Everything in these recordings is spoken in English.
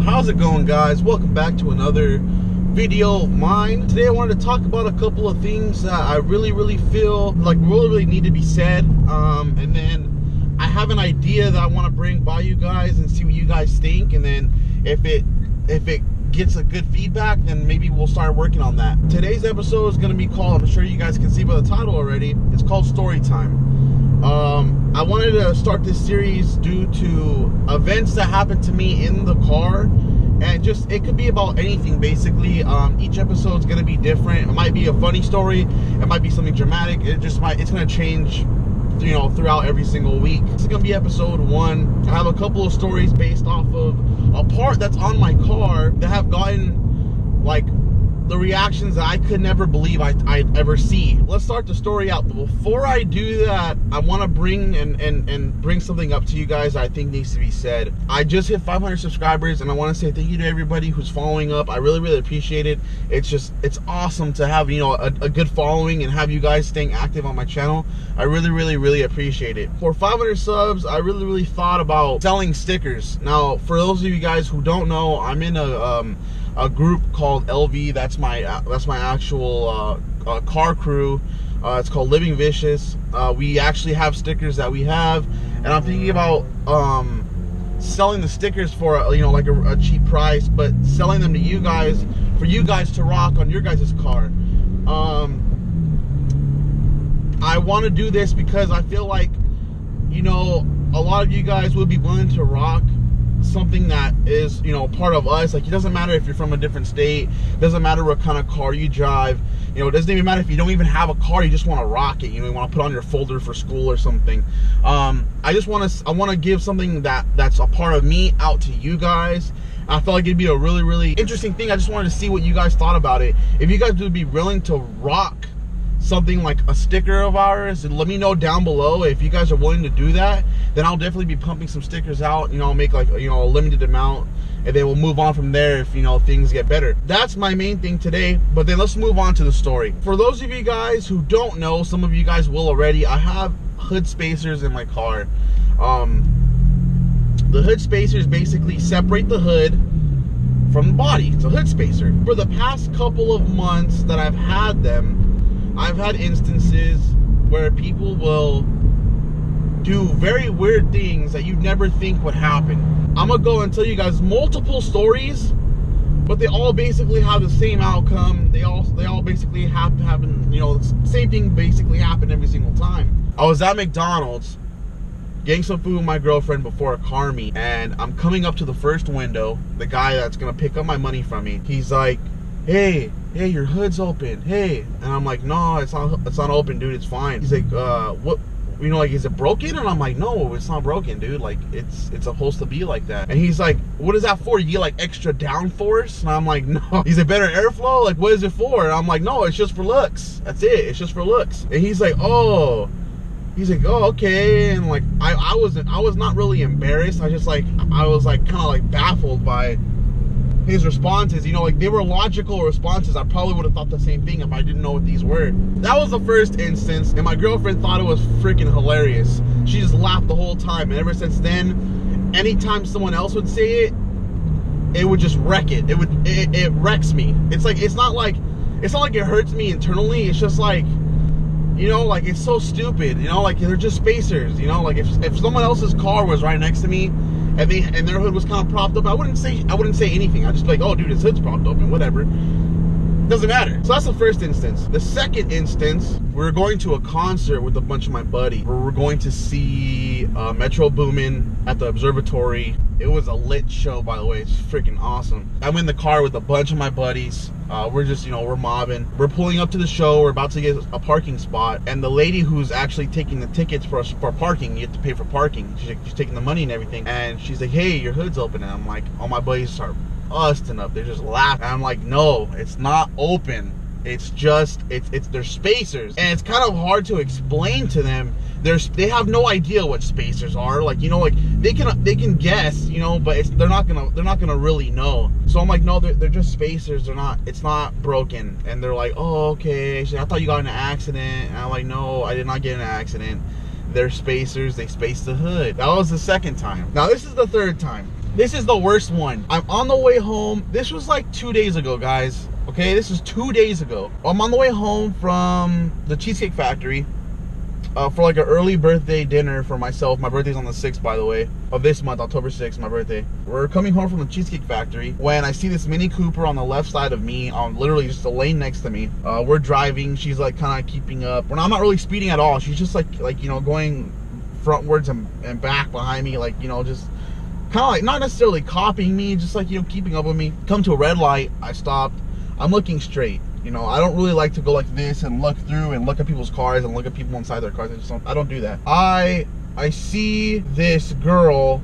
How's it going, guys? Welcome back to another video of mine. Today I wanted to talk about a couple of things that I really feel like really need to be said, and then I have an idea that I want to bring by you guys and see what you guys think, and then if it gets a good feedback, then maybe we'll start working on that. Today's episode is going to be called, I'm sure you guys can see by the title already, it's called Story Time. I wanted to start this series due to events that happened to me in the car, and just, it could be about anything basically. Each episode is going to be different. It might be a funny story, it might be something dramatic, it's going to change, you know, throughout every single week. This is going to be episode 1. I have a couple of stories based off of a part that's on my car that have gotten like the reactions that I could never believe I'd ever see. Let's start the story out, but before I do that, I want to bring and bring something up to you guys that I think needs to be said. I just hit 500 subscribers, and I want to say thank you to everybody who's following up. I really appreciate it. It's awesome to have, you know, a good following and have you guys staying active on my channel. I really appreciate it. For 500 subs, I really thought about selling stickers. Now, for those of you guys who don't know, I'm in a group called LV. That's my actual car crew. It's called Living Vicious. We actually have stickers that we have, and I'm thinking about selling the stickers for, you know, like a cheap price, but selling them to you guys, for you guys to rock on your guys' car. I want to do this because I feel like, you know, a lot of you guys would be willing to rock something that is, you know, part of us. Like, it doesn't matter if you're from a different state, it doesn't matter what kind of car you drive, you know, it doesn't even matter if you don't even have a car, you just want to rock it, you know, you want to put on your folder for school or something. I want to give something that's a part of me out to you guys. I felt like it'd be a really interesting thing. I just wanted to see what you guys thought about it. If you guys would be willing to rock something like a sticker of ours, and let me know down below. If you guys are willing to do that, then I'll definitely be pumping some stickers out. You know, I'll make, like, you know, a limited amount, and then we'll move on from there if, you know, things get better. That's my main thing today, but then let's move on to the story. For those of you guys who don't know, some of you guys will already, I have hood spacers in my car. The hood spacers basically separate the hood from the body. It's a hood spacer. For the past couple of months that I've had them, I've had instances where people will do very weird things that you'd never think would happen. I'm gonna go and tell you guys multiple stories, but they all basically have the same outcome. They all basically happen, you know, same thing basically happened every single time. I was at McDonald's getting some food with my girlfriend before a car meet, and I'm coming up to the first window. The guy that's gonna pick up my money from me, he's like, hey, your hood's open, hey. And I'm like, no, it's not open, dude, it's fine. He's like, what, you know, like, is it broken? And I'm like, no, it's not broken, dude, like, it's supposed to be like that. And he's like, what is that for? You get, like, extra downforce? And I'm like, no. He's like, better airflow? Like, what is it for? And I'm like, no, it's just for looks, that's it, it's just for looks. And he's like, oh, okay. And like, I was not really embarrassed. I was kind of like baffled by his responses. You know, like, they were logical responses. I probably would have thought the same thing if I didn't know what these were. That was the first instance, and my girlfriend thought it was freaking hilarious. She just laughed the whole time, and ever since then, anytime someone else would say it, it would just wreck it. It wrecks me. It's not like it hurts me internally. It's just like, you know, like, it's so stupid, you know, like, they're just spacers, you know. Like, if someone else's car was right next to me and their hood was kind of propped up, I wouldn't say anything. I'd just be like, oh, dude, his hood's propped open, whatever. Doesn't matter. So that's the first instance. The second instance, we're going to a concert with a bunch of my buddies. We're going to see Metro Boomin at the observatory. It was a lit show, by the way. It's freaking awesome. I'm in the car with a bunch of my buddies. We're just, you know, we're mobbing. We're pulling up to the show. We're about to get a parking spot. And the lady who's actually taking the tickets for parking, you have to pay for parking. She's taking the money and everything. And she's like, hey, your hood's open. And I'm like, all my buddies start busting up. They're just laughing. And I'm like, no, it's not open. It's just, they're spacers. And it's kind of hard to explain to them. They have no idea what spacers are. Like, you know, like, they can guess, you know, but they're not gonna really know. So I'm like, no, they're just spacers. It's not broken. And they're like, oh, okay. I thought you got in an accident. And I'm like, no, I did not get in an accident. They're spacers. They spaced the hood. That was the second time. Now this is the third time. This is the worst one. I'm on the way home. This was like 2 days ago, guys. Okay, this is 2 days ago. I'm on the way home from the Cheesecake Factory for like an early birthday dinner for myself. My birthday's on the 6th, by the way, of this month, October 6th, my birthday. We're coming home from the Cheesecake Factory when I see this Mini Cooper on the left side of me, on literally just the lane next to me. We're driving. She's like kind of keeping up. I'm not really speeding at all. She's just like you know, going frontwards and back behind me, like, you know, just kind of like not necessarily copying me, just like, you know, keeping up with me. Come to a red light, I stopped. I'm looking straight. You know, I don't really like to go like this and look through and look at people's cars and look at people inside their cars. I don't do that. I see this girl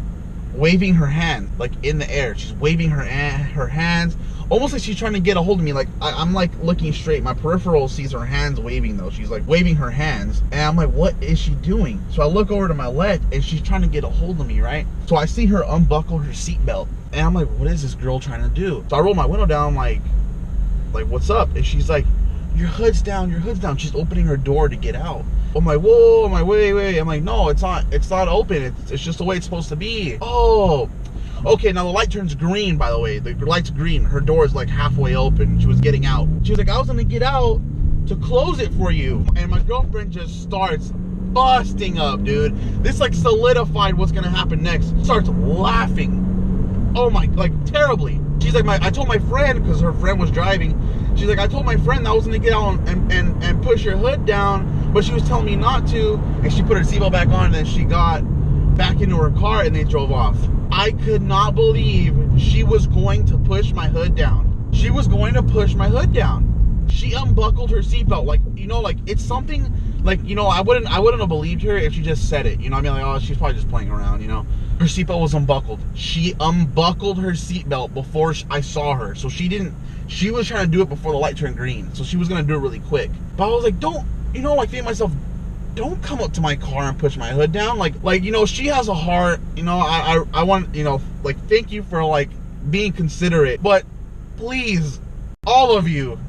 waving her hand like in the air. She's waving her hands, almost like she's trying to get a hold of me. Like I'm like looking straight. My peripheral sees her hands waving though. She's like waving her hands, and I'm like, what is she doing? So I look over to my left, and she's trying to get a hold of me, right? So I see her unbuckle her seatbelt, and I'm like, what is this girl trying to do? So I roll my window down, like what's up? And she's like, your hood's down, your hood's down. She's opening her door to get out. I'm like, whoa, I'm like, wait. I'm like, no, it's not open. It's just the way it's supposed to be. Oh, okay, now the light turns green, by the way. The light's green. Her door is like halfway open. She was getting out. She was like, I was gonna get out to close it for you. And my girlfriend just starts busting up, dude. This like solidified what's gonna happen next. Starts laughing. Oh my, like terribly. She's like, I told my friend, because her friend was driving, she's like, I told my friend that I was gonna get out and push your hood down, but she was telling me not to, and she put her seatbelt back on, and then she got back into her car and they drove off. I could not believe she was going to push my hood down. She was going to push my hood down. She unbuckled her seatbelt, like, you know, like it's something like, you know, I wouldn't have believed her if she just said it, you know what I mean? Like, oh, she's probably just playing around, you know. Her seatbelt was unbuckled. She unbuckled her seatbelt before I saw her. So she was trying to do it before the light turned green. So she was going to do it really quick. But I was like, don't, you know, like thinking to myself, don't come up to my car and push my hood down. Like, you know, she has a heart, you know, I want, you know, like, thank you for like being considerate, but please, all of you,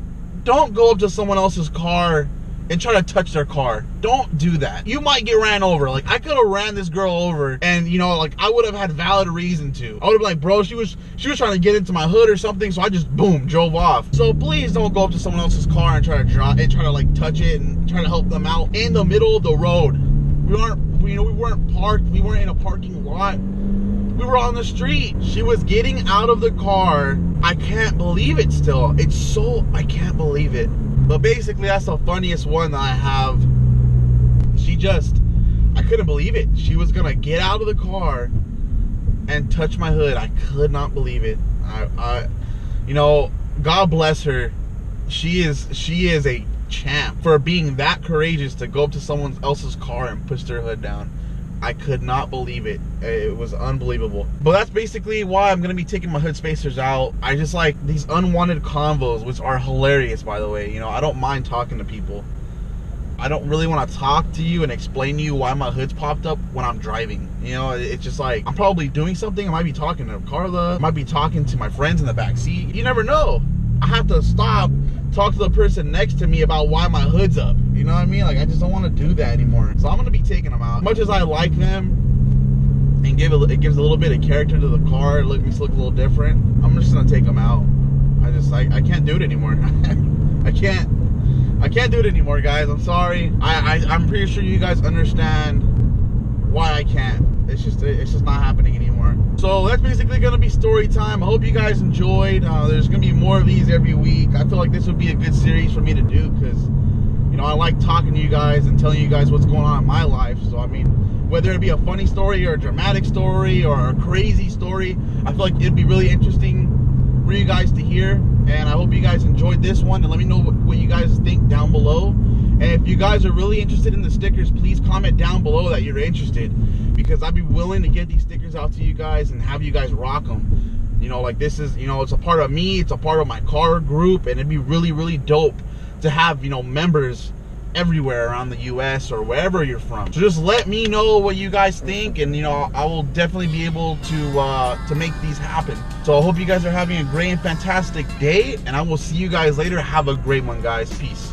don't go up to someone else's car and try to touch their car. Don't do that. You might get ran over. Like, I could have ran this girl over, and you know, like, I would have had valid reason to. I would have been like, bro, she was trying to get into my hood or something, so I just boom, drove off. So please don't go up to someone else's car and try to like touch it and try to help them out in the middle of the road. We weren't parked. We weren't in a parking lot. We were on the street. She was getting out of the car. I can't believe it still. I can't believe it. But basically, that's the funniest one that I have. I couldn't believe it. She was gonna get out of the car and touch my hood. I could not believe it. You know, God bless her. She is a champ for being that courageous to go up to someone else's car and push their hood down. I could not believe it. It was unbelievable. But that's basically why I'm going to be taking my hood spacers out. I just like these unwanted convos, which are hilarious, by the way. You know, I don't mind talking to people. I don't really want to talk to you and explain to you why my hood's popped up when I'm driving. You know, it's just like, I'm probably doing something. I might be talking to Carla. I might be talking to my friends in the back seat. You never know. I have to stop, talk to the person next to me about why my hood's up. You know what I mean? Like, I just don't want to do that anymore. So I'm going to be taking them out. As much as I like them and it gives a little bit of character to the car, it makes it look a little different, I'm just going to take them out. I can't do it anymore. I can't do it anymore, guys. I'm sorry. I'm pretty sure you guys understand why I can't. It's just not happening anymore. So that's basically gonna be story time. I hope you guys enjoyed. There's gonna be more of these every week. I feel like this would be a good series for me to do because, you know, I like talking to you guys and telling you guys what's going on in my life. So I mean, whether it be a funny story or a dramatic story or a crazy story, I feel like it'd be really interesting for you guys to hear. And I hope you guys enjoyed this one, and let me know what you guys think down below. And if you guys are really interested in the stickers, please comment down below that you're interested, because I'd be willing to get these stickers out to you guys and have you guys rock them. You know, like, this is, you know, it's a part of me, it's a part of my car group, and it'd be really, really dope to have, you know, members everywhere around the US or wherever you're from. So just let me know what you guys think, and you know, I will definitely be able to make these happen. So I hope you guys are having a great and fantastic day, and I will see you guys later. Have a great one, guys. Peace.